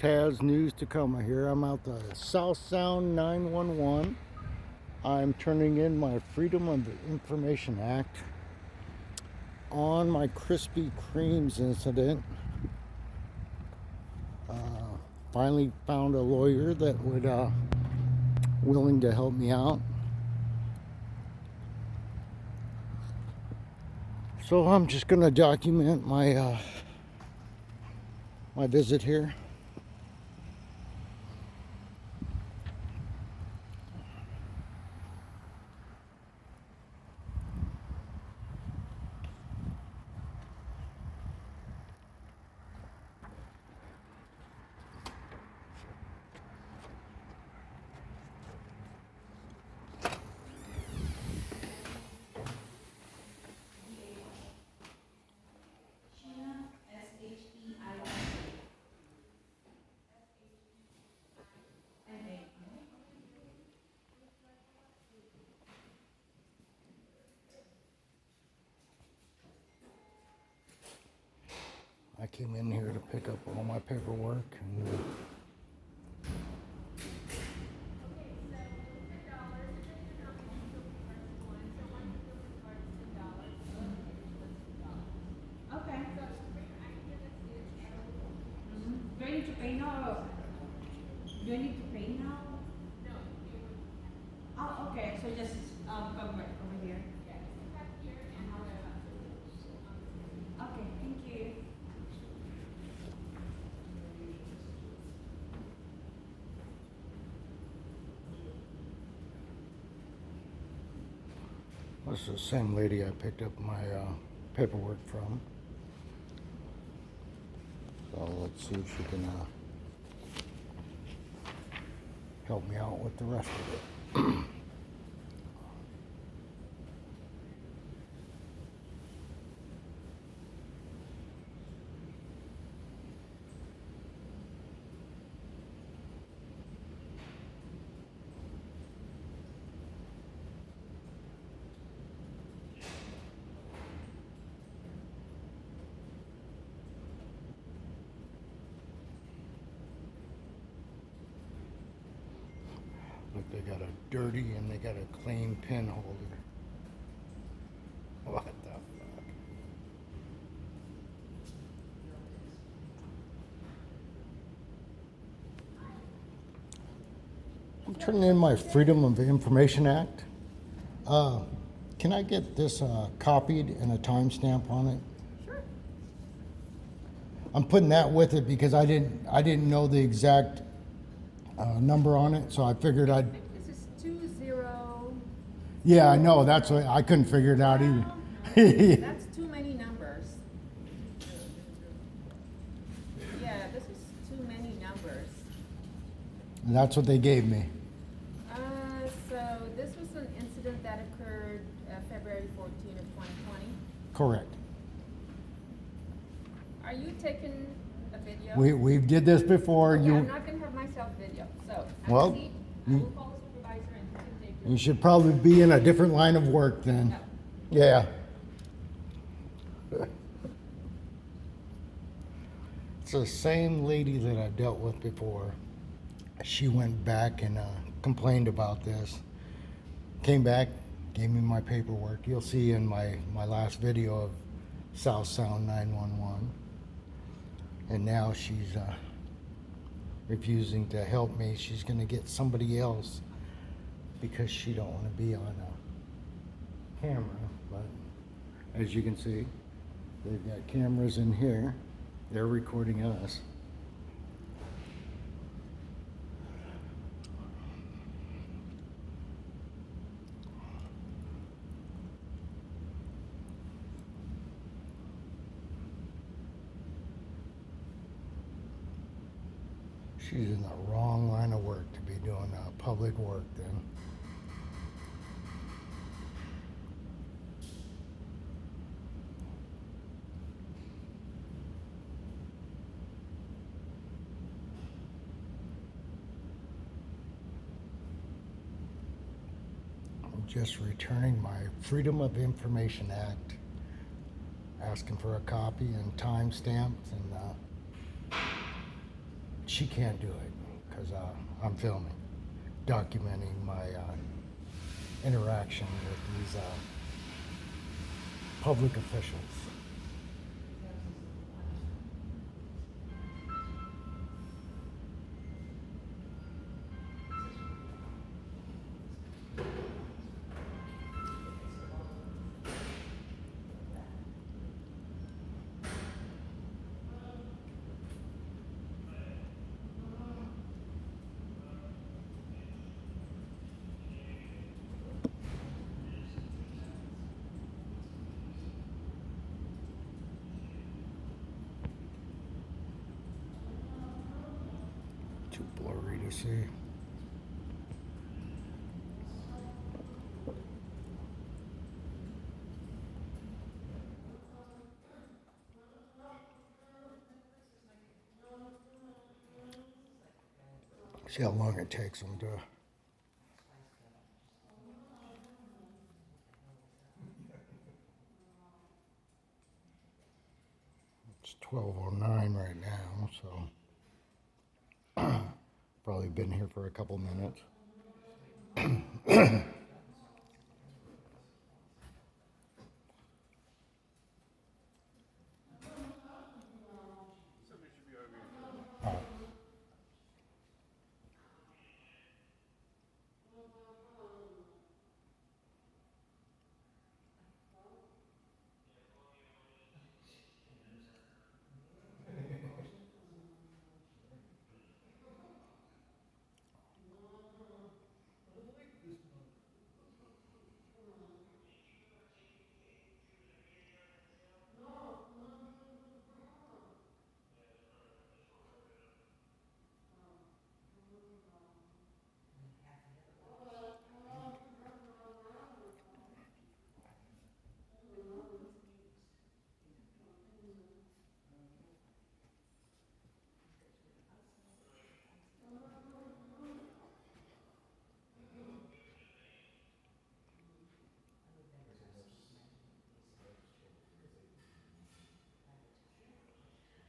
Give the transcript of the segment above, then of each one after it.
Taz News Tacoma here. I'm out the South Sound 911. I'm turning in my Freedom of Information Act on my Krispy Kremes incident. Finally found a lawyer that would willing to help me out. So I'm just going to document my my visit here. I came in here to pick up all my paperwork and Okay. Do I need to pay now? Do I need to pay now? Oh, okay. So just come right over here. Okay, thank you. this is the same lady I picked up my paperwork from. So let's see if she can help me out with the rest of it. Look, they got a dirty and they got a clean pin holder. What the fuck? I'm turning in my Freedom of Information Act. Can I get this copied and a timestamp on it? Sure. I'm putting that with it because I didn't know the exact number on it, so I figured I'd. This is 20. Yeah, I know. That's what I couldn't figure it out either. That's too many numbers. Yeah, this is too many numbers. That's what they gave me. So this was an incident that occurred February 14 of 2020. Correct. Are you taking a video? We did this before. Okay, You I'm not going to have myself video. So Well, actually, I you- will call the supervisor and he can take your. you should probably be in a different line of work then. No. Yeah. It's the same lady that I dealt with before. She went back and complained about this. Came back, gave me my paperwork. You'll see in my last video of South Sound 911. And now she's refusing to help me. She's going to get somebody else because she don't want to be on a camera. But as you can see, they've got cameras in here. They're recording us. She's in the wrong line of work to be doing public work then. I'm just returning my Freedom of Information Act, asking for a copy and time stamped, and she can't do it because I'm filming, documenting my interaction with these public officials. Too blurry to see. See how long it takes them to. It's 12:09 right now, so probably been here for a couple minutes.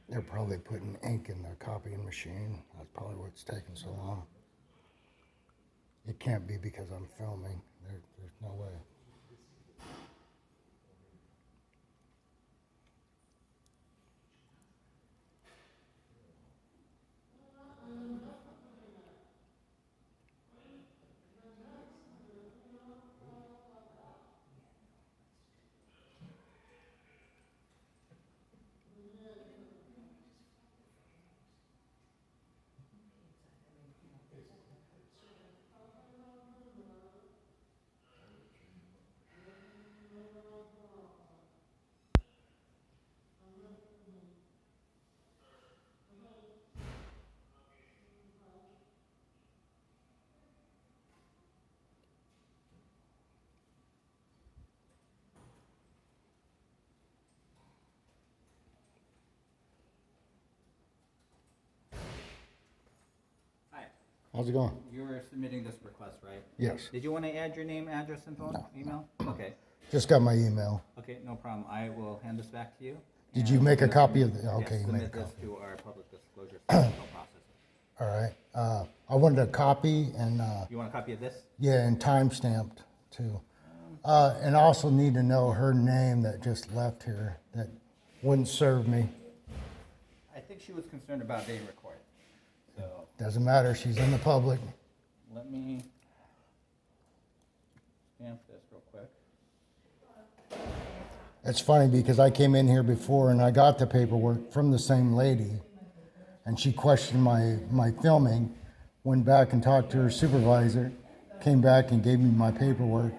They're probably putting ink in the copying machine. That's probably what's taking so long. It can't be because I'm filming. There's no way. Hi, How's it going? you were submitting this request, right? Yes. Did you want to add your name, address, and phone, No. email? Okay, Just got my email. okay, no problem. I will hand this back to you. Did and you make a you'll copy submit- of the? Okay, yes, you made a submit this copy. to our public disclosure system. They'll process it. All right. I wanted a copy and You want a copy of this? yeah, and time stamped too. And I also need to know her name that just left here that wouldn't serve me. I think she was concerned about being recorded. So Doesn't matter. She's in the public. let me stamp this real quick. It's funny because I came in here before and I got the paperwork from the same lady, and she questioned my filming, went back and talked to her supervisor, came back and gave me my paperwork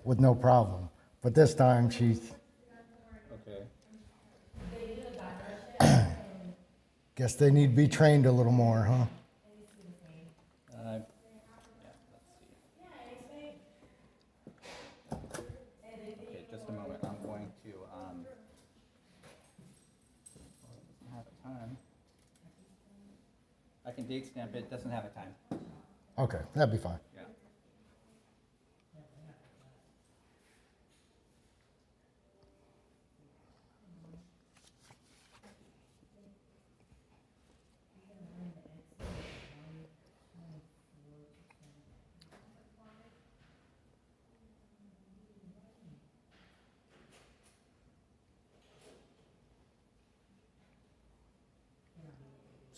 with no problem. But this time she's, Okay. guess they need to be trained a little more, huh? Yeah, let's see. Okay, just a moment. I'm going to, doesn't have a time. I can date stamp it, doesn't have a time. Okay, that'd be fine. Yeah.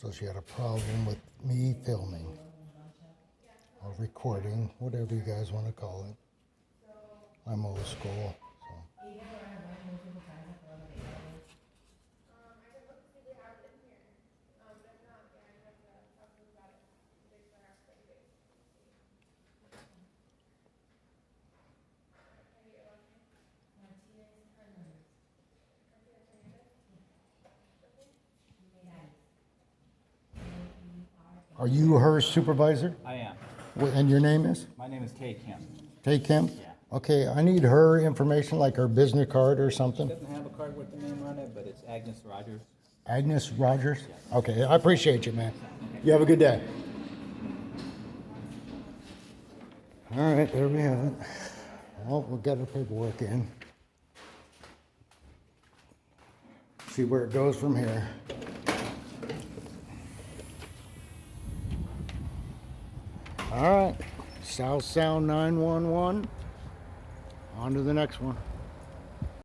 So she had a problem with me filming or recording, whatever you guys want to call it. I'm old school. So. Are you her supervisor? I am. And your name is? My name is Kay Kim. Take Kim? Yeah. Okay, I need her information, like her business card or She something. doesn't have a card with the name on it, but it's Agnes Rogers. Agnes Rogers? Okay, I appreciate you, man. You have a good day. All right, there we have it. Well, we'll get our paperwork in. See where it goes from here. All right, South Sound 911. On to the next one.